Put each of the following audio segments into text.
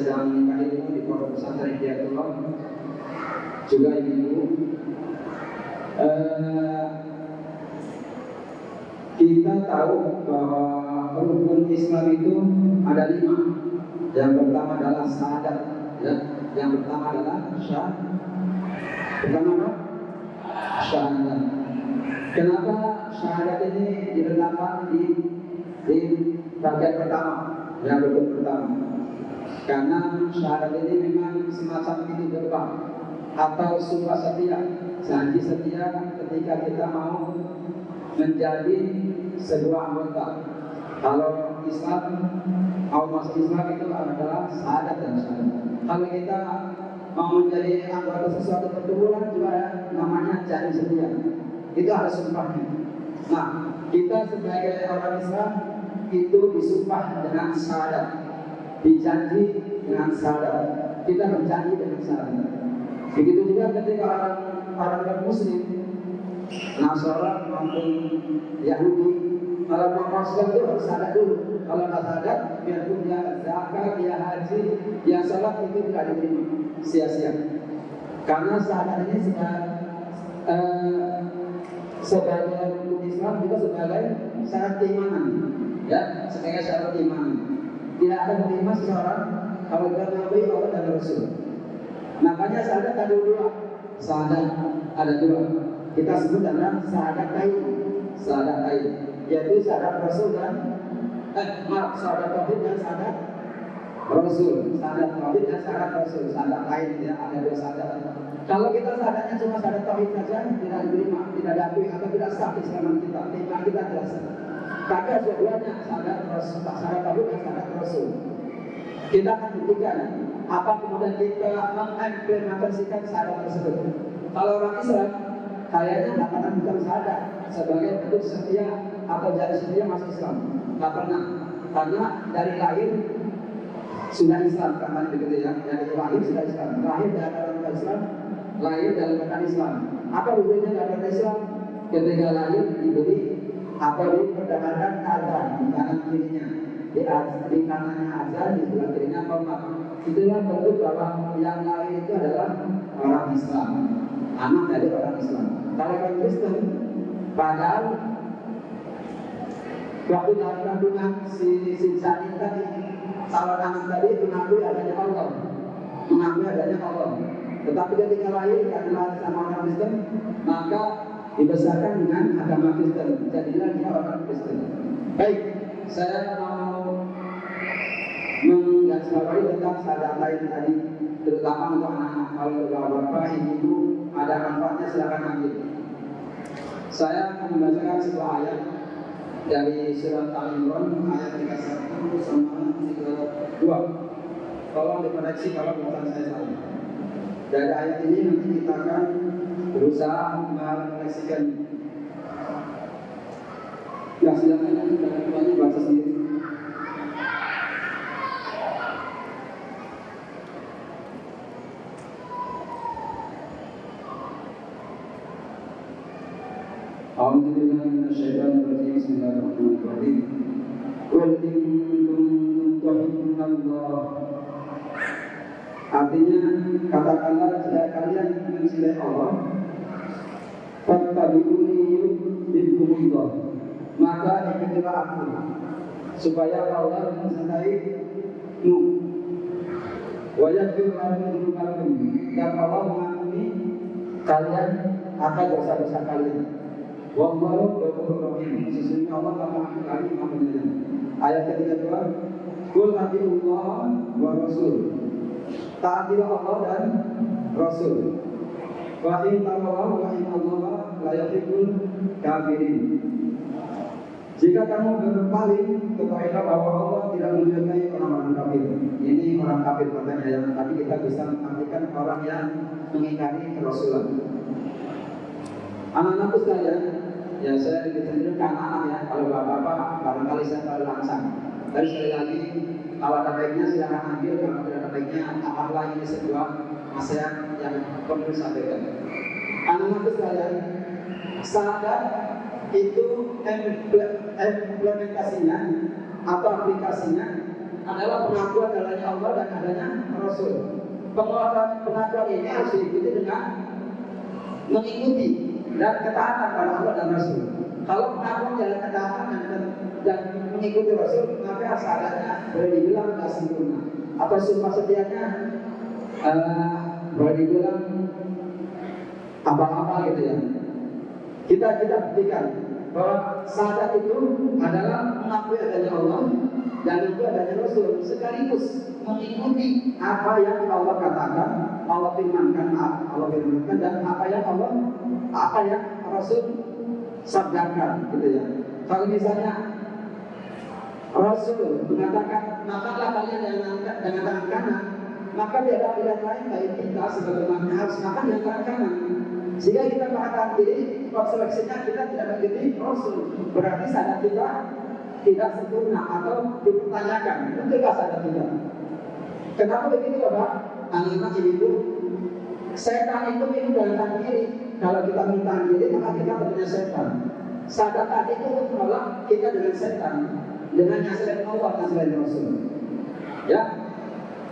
sedang menikah ilmu di Pondok Pesantren Hidayatullah, juga ibu-ibu. Kita tahu bahwa rukun Islam itu ada 5. Yang pertama adalah syahadat, ya. Yang pertama adalah syahadat. Kenapa syahadat ini diletakkan di bagian pertama, yang rukun pertama? Karena syahadat ini memang semacam pintu gerbang atau sumpah setia, janji setia ketika kita mau menjadi sebuah anggota. Kalau Islam, masuk Islam itu adalah syahadat dan syahadat. Kalau kita mau menjadi anggota sesuatu perkumpulan juga namanya janji setia. Itu ada sumpahnya. Nah, kita sebagai orang Islam itu disumpah dengan syahadat, dijanji dengan syahadat, kita berjanji dengan syahadat. Begitu juga ketika orang Muslim, Nasrani maupun Yahudi, kalau mau masuk itu harus syahadat dulu. Kalau nggak syahadat, biarpun dia zakat, dia haji, dia salat itu tidak diterima, sia-sia. Karena syahadat ini sebagai rukun Islam juga sebagai syarat keimanan, ya, sebagai syarat keimanan. Tidak akan menerima seseorang kalau tidak mengakui Allah dan Rasul. Makanya syahadat ada 2. Syahadat ada 2. Kita sebut adalah syahadat kain, yaitu syahadat Rasul dan syahadat tauhid dan syahadat Rasul, syahadat tauhid dan syahadat Rasul, syahadat kain, ya, ada 2 syahadat. Kalau kita syahadatnya cuma syahadat tauhid saja, tidak diterima, tidak diakui atau tidak sah Islaman kita, iman kita tidak sah. Tapi ada 2-nya, syahadat tauhid dan syahadat Rasul. Kita akan buktikan apa kemudian kita mengimplementasikan syahadat tersebut. Kalau orang Islam kayaknya nggak pernah bukan syahadat sebagai bentuk setia atau janji setia masuk Islam, nggak pernah, karena dari lahir sudah Islam, karena begitu ya, dari lahir sudah Islam, lahir dalam agama Islam, lahir dalam agama Islam. Apa hubungannya dalam agama Islam? Ketika lahir diberi diperdagangkan azan di kanan kirinya, di kanannya azan, di sebelah kirinya qomat. Itulah bentuk bahwa yang lahir itu adalah orang Islam, anak dari orang Islam. Kalau orang Kristen, padahal waktu dalam kandungan si janin tadi, calon anak tadi mengakui adanya Allah, Tetapi ketika lahir karena sama orang Kristen, maka dibesarkan dengan agama Kristen, jadilah dia orang Kristen. Baik, saya mau menggarisbawahi tentang syahadat lain tadi, terutama untuk anak-anak. Kalau bapak, ibu ada manfaatnya silakan ambil. Saya akan membacakan sebuah ayat dari surat Al-Imran ayat 31 sampai 32. Tolong dikoreksi kalau bacaan saya salah. Dari ayat ini nanti kita akan berusaha merefleksikan. Ya, silakan nanti dari baca sendiri. A'udzubillahi minasyaitonirrajim. Bismillahirrahmanirrahim. Qul in kuntum tuhibbunallah. Artinya, katakanlah jika kalian mencintai Allah, fattabi'uni yuhibbukumullah, maka ikutilah aku, supaya Allah mencintaimu. Wa yaghfir lakum dzunubakum, dan Allah mengampuni kalian akan dosa-dosa kalian. Wallahu ghafurur rahim, sesungguhnya Allah Maha Pengampun Maha Penyayang. Ayat ketiga, Qul atiullah wa rasul, taatilah Allah dan Rasul. Wa in tawallaw wa in Allah la yuhibbul kafirin. Jika kamu berpaling, ketahuilah bahwa Allah tidak menyukai orang-orang kafir. Ini orang kafir pertanyaan, tapi kita bisa mengartikan orang yang mengingkari kerasulan. Anak-anakku sekalian, ya saya lebih cenderung ke anak-anak ya. Kalau bapak-bapak barangkali saya terlalu langsam. Tapi sekali lagi, kalau ada baiknya silakan ambil, kalau tidak ada baiknya anggaplah ini sebuah nasihat yang perlu disampaikan. Anak-anakku sekalian, syahadat itu implementasinya atau aplikasinya adalah pengakuan adanya Allah dan adanya Rasul. Pengakuan ini harus diikuti dengan mengikuti dan ketaatan pada Allah dan Rasul. Kalau pengakuan jalan ketaatan dan mengikuti Rasul, maka syaratnya boleh dibilang tidak sempurna. Atau sumpah setianya boleh dibilang apa-apa gitu ya. Kita buktikan bahwa syahadat itu adalah mengakui adanya Allah dan itu adanya Rasul, sekaligus mengikuti apa yang Allah katakan, Allah firmankan, dan apa yang Rasul sabdakan, gitu ya. Kalau misalnya Rasul mengatakan, makanlah kalian dengan tangan kanan, maka tiada pilihan lain bagi kita sebagaimana harus makan dengan tangan kanan. Sehingga kita mengatakan diri, konsekuensinya kita tidak mengikuti Rasul, berarti syahadat kita tidak sempurna atau dipertanyakan. Betulkah syahadat kita? Kenapa begitu, Bapak? Anak-anak ibu, setan itu minum dengan tangan kiri. Kalau kita minum tangan kiri, maka kita punya setan. Syahadat tadi itu menolak kita dengan setan, dengan yang selain Allah dan selain Rasul. Ya,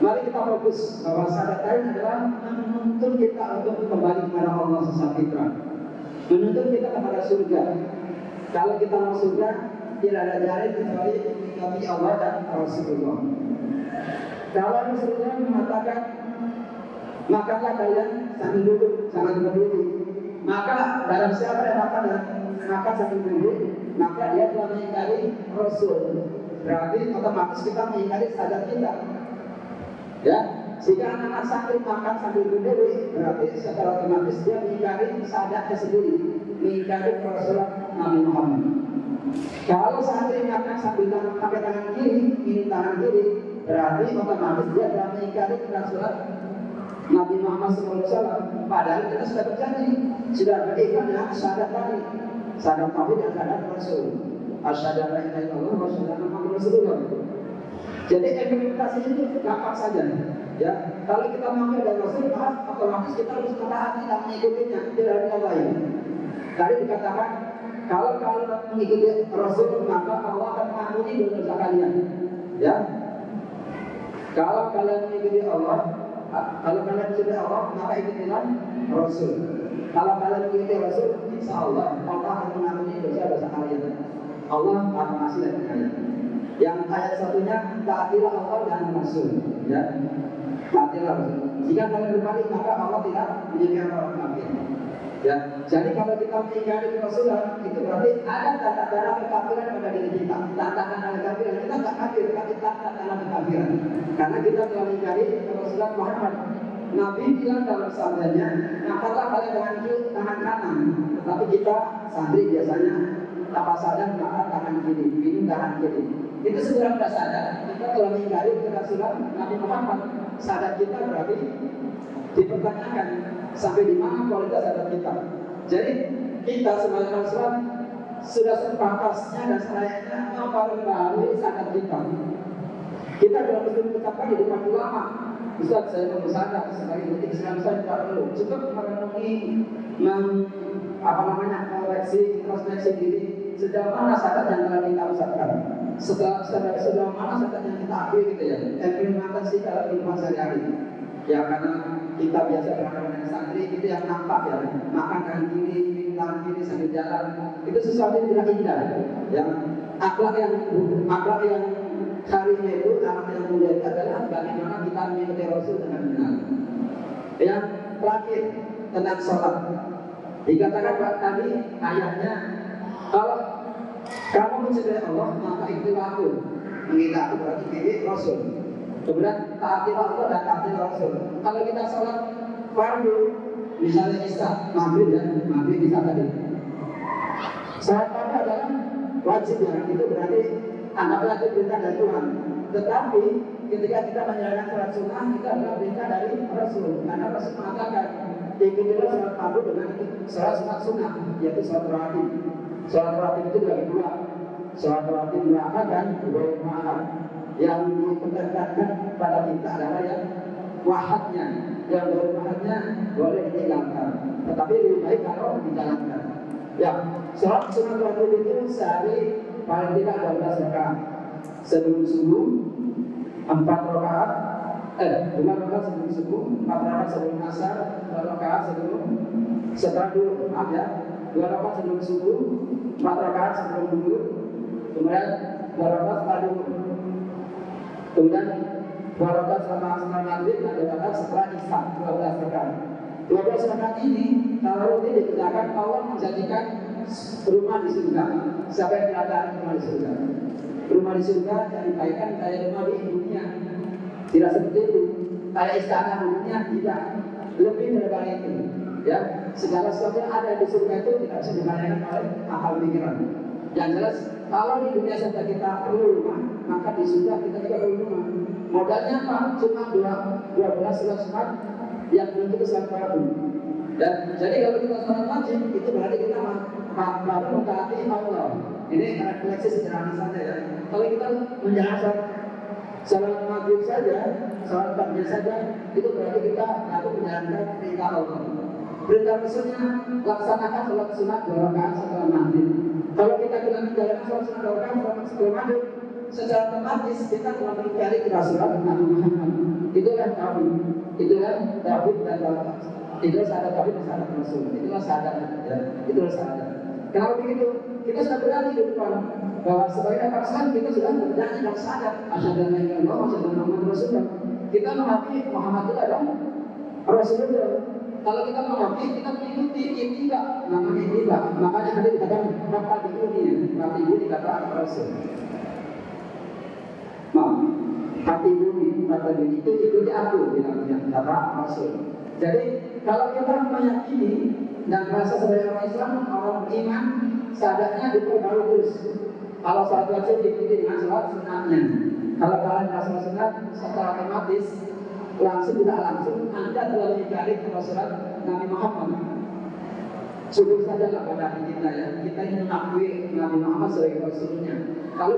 mari kita fokus bahwa syahadat tadi adalah menuntun kita untuk kembali kepada Allah sesat fitrah, menuntun kita kepada surga. Kalau kita mau surga, tidak ada jalan kecuali mengikuti Allah dan Rasulullah. Kalau Rasulullah mengatakan, makanlah kalian sambil duduk, jangan berdiri. Maka barang siapa yang makan sambil duduk, maka dia telah mengingkari Rasul. Berarti otomatis kita mengingkari syahadat kita. Ya, jika anak-anak santri makan sambil berdiri, berarti secara otomatis dia mengingkari syahadatnya sendiri, mengingkari Rasulullah Nabi Muhammad. Kalau santri makan sambil pakai tangan kiri, ini tangan kiri, berarti otomatis dia telah mengingkari Rasulullah Nabi Muhammad SAW. Padahal kita sudah berjanji, sudah beriman dengan syahadat tadi, syahadat tauhid dan syahadat Rasul. Asyhadu an la ilaha illallah wa asyhadu anna Muhammadar Rasulullah. Jadi implementasi itu gampang saja. Ya, kalau kita mengaku dari Rasul, maka otomatis kita harus mentaati dan mengikutinya, tidak ada yang lain. Tadi dikatakan, kalau mengikuti Rasul, maka Allah akan mengampuni dosa kalian. Ya, kalau kalian mengikuti Allah, kalau kalian mengikuti Allah, maka ikutilah Rasul. Kalau kalian mengikuti Rasul, insya Allah akan mengampuni dosa-dosa kalian. Allah akan masih dan kalian. Yang ayat satunya, taatilah Allah dan Rasul. Ya, taatilah Rasul. Jika kalian berbalik, maka Allah tidak menyediakan orang kafir. Ya, jadi kalau kita mengingkari Rasulullah, itu berarti ada tanda-tanda kekafiran pada diri kita. Tanda-tanda kekafiran kita tidak kafir, tapi tanda-tanda kekafiran. Karena kita telah mengingkari Rasulullah Muhammad. Nabi bilang dalam sabdanya, makanlah kalian dengan tangan kanan. Tetapi kita santri biasanya tanpa sadar makan tangan kiri, minum tangan kiri. Itu segera sudah sadar, kita telah mengingkari Rasulullah Nabi Muhammad. Sadar kita berarti dipertanyakan sampai di mana kualitas syahadat kita. Jadi kita sebagai Muslim sudah sepantasnya dan selayaknya memperbarui syahadat kita. Kita dalam menetapkan di depan ulama. Ustaz, saya mau bersyahadat sebagai detik Islam, saya tidak perlu. Cukup merenungi, koreksi, introspeksi diri. Sejauh mana syahadat yang telah kita ucapkan? Sejauh mana syahadat yang kita akui, gitu ya? Implementasi dalam kehidupan sehari-hari. Ya, karena kita biasa berhadapan dengan santri, itu yang nampak ya, makan kanan kiri, minum tangan kiri sambil jalan, itu sesuatu yang tidak indah. Yang akhlak yang harinya itu, akhlak yang mulia itu adalah bagaimana kita mengikuti Rasul dengan benar. Yang terakhir tentang sholat, dikatakan tadi ayatnya, kalau kamu mencintai Allah, maka ikuti aku. Mengingat aku berarti ikuti Rasul. Kemudian taatilah Allah dan taatilah Rasul. Kalau kita sholat fardu, misalnya isya, maghrib isya tadi. Sholat fardu adalah wajib ya, itu berarti anggaplah itu perintah dari Tuhan. Tetapi ketika kita menjalankan sholat sunnah, itu adalah perintah dari Rasul. Karena Rasul mengatakan, ikutilah sholat fardu dengan sholat sunnah, yaitu sholat rawatib. Sholat rawatib itu dibagi dua, sholat rawatib muakkad dan ghair muakkad. Yang diperintahkan pada kita adalah yang wahadnya, yang berwahadnya boleh ditinggalkan, tetapi lebih baik kalau dijalankan. Ya, sholat sunat rawatib itu sehari paling tidak 12 rakaat sebelum subuh, 4 rakaat, 2 rakaat sebelum subuh, 4 rakaat sebelum asar, 2 rakaat setelah dulu, maaf ya, 2 rakaat sebelum subuh, 4 rakaat sebelum duhur, kemudian 2 rakaat setelah duhur, kemudian 2 rakaat setelah maghrib dan 2 rakaat setelah isya, 12 rakaat. 12 rakaat ini kalau ini dikerjakan Allah menjadikan rumah di surga. Siapa yang berada rumah di surga? Rumah di surga yang dibaikan kayak rumah di dunia. Tidak seperti itu. Kayak istana dunia tidak. Lebih daripada itu. Ya, segala sesuatu yang ada di surga itu tidak bisa dibayangkan oleh akal pikiran. Yang jelas, kalau di dunia saja kita perlu rumah, maka di surga kita juga perlu rumah. Modalnya apa? Cuma 12 sunat yang untuk sholat fardu. Dan jadi kalau kita sholat wajib itu berarti kita baru mentaati Allah. Ini refleksi sederhana saja ya. Kalau kita menjalankan sholat maghrib saja, sholat fardu saja, itu berarti kita baru menjalankan perintah Allah. Perintah Rasulnya laksanakan sholat sunat 2 rakaat setelah maghrib. Kalau kita tidak menjalankan sholat sunat 2 rakaat setelah maghrib, secara otomatis kita telah mengingkari kerasulan Nabi Muhammad. Itulah tauhid, itulah tauhid dan tauhid. Itulah syahadat tauhid dan syahadat Rasul. Itulah syahadat, ya. Itulah syahadat. Kenapa begitu? Kita sudah berani di depan bahwa sebagai orang kita sudah berani dan syahadat. Asyhadu an la ilaha illallah wa asyhadu anna Muhammadar Rasulullah. Kita mengakui Muhammad itu adalah Rasulullah. Kalau kita mengakui, kita mengikuti ittiba, namanya ittiba. Makanya hadis dikatakan mati ini kata Rasul. Hati bumi, kata bumi itu ikuti aku, bilangnya kata Rasul. Jadi kalau kita meyakini dan merasa sebagai orang Islam, orang beriman, sadarnya diperbarui terus. Kalau sholat wajib diikuti dengan sholat sunatnya. Kalau kalian merasa sunat, secara otomatis langsung tidak langsung Anda telah mengingkari kerasulan Nabi Muhammad. Cukup sajalah pada hati kita ya. Kita ingin mengakui Nabi Muhammad sebagai Rasulnya. Kalau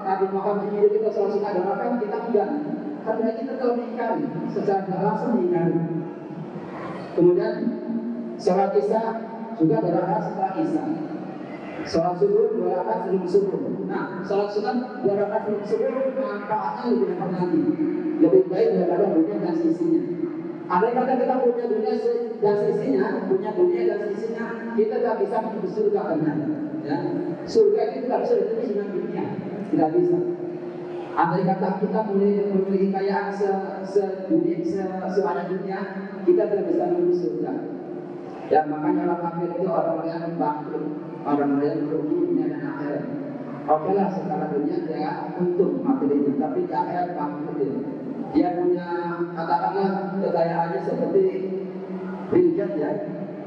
Nabi Muhammad menyuruh kita sholat sunat dan rakaat, kita enggak. Karena kita telah mengingkari, secara tidak langsung mengingkari. Kemudian sholat isya juga 2 rakaat setelah isya. Sholat subuh 2 rakaat sebelum subuh. Nah, sholat sunat 2 rakaat sebelum subuh manfaatnya lebih banyak lagi, lebih baik daripada dunia dan sisinya. Andai kata kita punya dunia dan sisinya, kita tidak bisa menuju surga benar. Ya, surga itu tidak bisa ditembus dengan dunia, tidak bisa. Andai kata kita memiliki kekayaan sebanyak dunia, kita tidak bisa menuju surga. Ya, makanya orang kafir itu orang yang bangkrut, orang yang merugi dunia dan akhirat. Oke lah, secara dunia dia untung materinya, tapi di akhirat bangkrut dia. Dia punya katakanlah kekayaannya seperti Bill Gates ya.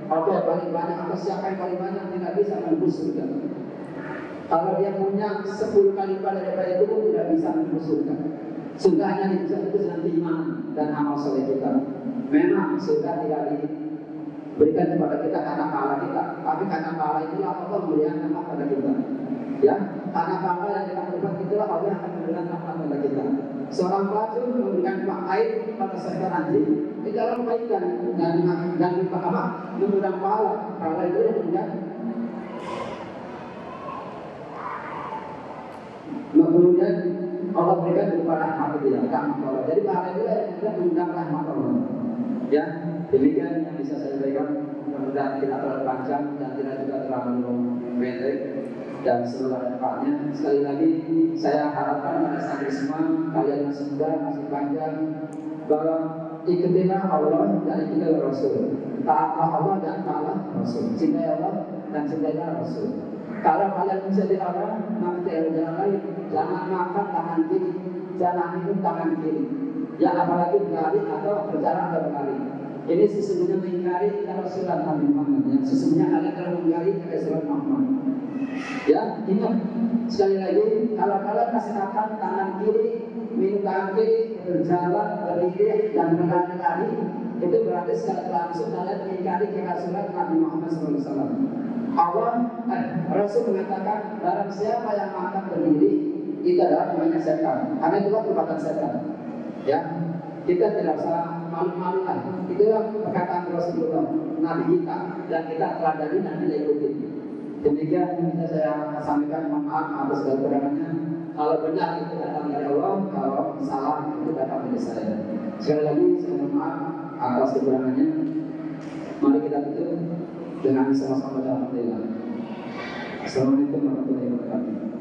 Oke, paling banyak atau siapa yang paling banyak tidak bisa menembus surga. Kalau dia punya 10 kali lipat daripada itu pun tidak bisa menembus surga. Surga hanya bisa menembus dengan iman dan amal soleh kita. Memang surga tidak diberikan kepada kita karena pahala kita, tapi karena pahala itulah Allah memberikan rahmat pada kita. Ya, karena pahala yang kita berbuat itulah Allah akan memberikan rahmat pada kita. Seorang pelacur memberikan air pada seekor anjing, itu adalah kebaikan dan memberikan pahala. Pahala itu yang kemudian Allah berikan kepada rahmat dia, rahmat Allah. Jadi pahala itu yang mengundang rahmat Allah. Ya, demikian yang bisa saya berikan. Mudah-mudahan tidak terlalu panjang dan tidak juga terlalu pendek dan seluruh manfaatnya. Sekali lagi saya harapkan pada saat semua kalian masih muda, masih panjang, bahwa ikutilah Allah dan ikutilah Rasul. Taatlah Allah dan taatlah Rasul. Cintai Allah dan cintailah Rasul. Kalau kalian mencintai Allah, maka tidak jalan lain. Jangan makan tangan kiri, jangan minum tangan kiri. Ya apalagi berlari atau berjalan atau berlari. Ini sesungguhnya mengingkari kerasulan Nabi Muhammad. Yang sesungguhnya kalian telah mengingkari kerasulan Muhammad. Ya, ingat sekali lagi, kalau kalian kasih makan tangan kiri, minum tangan kiri, berjalan, berdiri dan berlari-lari, itu berarti secara langsung kalian mengingkari kerasulan Nabi Muhammad SAW. Rasul mengatakan barang siapa yang makan berdiri itu adalah namanya setan. Karena itulah perbuatan setan. Ya, kita tidak usah malu-malu lah. Itulah perkataan Rasulullah, Nabi kita, dan kita teladani dan kita ikuti. Demikian yang bisa saya sampaikan. Mohon maaf atas segala kekurangannya. Kalau benar itu datang dari Allah, kalau salah itu datang dari saya. Sekali lagi saya mohon maaf atas kekurangannya. Mari kita tutup dengan sama-sama dalam doa. Assalamualaikum warahmatullahi wabarakatuh.